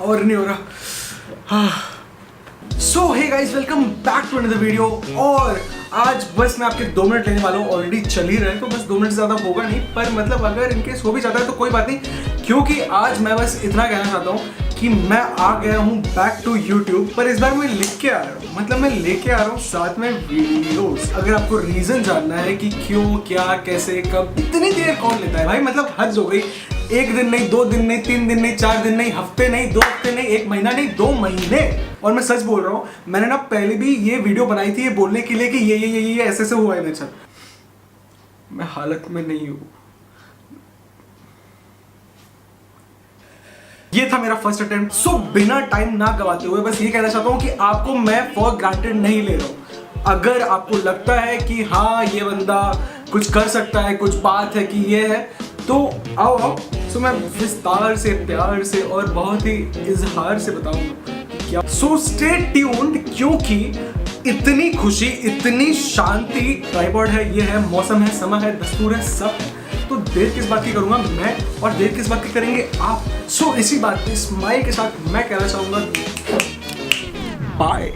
और नहीं हो रहा। So hey guys, welcome back to another video. और आज बस मैं आपके 2 मिनट लेने वाला हूँ। ऑलरेडी चल ही रहे तो बस 2 मिनट से ज़्यादा होगा नहीं, पर मतलब अगर इनकेस हो भी जाता है तो कोई बात नहीं, क्योंकि आज मैं बस इतना कहना चाहता हूँ कि मैं आ गया हूँ बैक टू यूट्यूब। पर इस बार मैं लिख के आ रहा हूँ, मतलब मैं लेके आ रहा हूँ साथ में वीडियोस। अगर आपको रीजन जानना है कि क्यों, क्या, कैसे, कब, इतनी देर कौन लेता है भाई, मतलब हद हो गई। 1 दिन नहीं, 2 दिन नहीं, 3 दिन नहीं, 4 दिन नहीं, हफ्ते नहीं, 2 हफ्ते नहीं, 1 महीना नहीं, 2 महीने। और मैं सच बोल रहा हूँ, मैंने ना पहले भी ये वीडियो बनाई थी ये बोलने के लिए कि ये ऐसे से हुआ है मेरे साथ। मैं हालत में नहीं हूँ। ये था मेरा फर्स्ट अटेम्प्ट। सो बिना टाइम ना गवाते हुए बस ये कहना चाहता हूँ कि आपको मैं फॉर ग्रांटेड नहीं ले रहा हूँ। अगर आपको लगता है कि हाँ ये बंदा कुछ कर सकता है, कुछ बात है कि ये है, तो आओ। सो मैं विस्तार से, प्यार से और बहुत ही इजहार से बताऊंगा क्या। सो स्टे ट्यून्ड, क्योंकि इतनी खुशी, इतनी शांति, ट्राइपॉड है, ये है, मौसम है, समय है, दस्तूर है, सब है। तो देर किस बात की करूंगा मैं और देर किस बात की करेंगे आप। सो इसी बात पे स्माइल के साथ मैं कहना चाहूंगा बाय।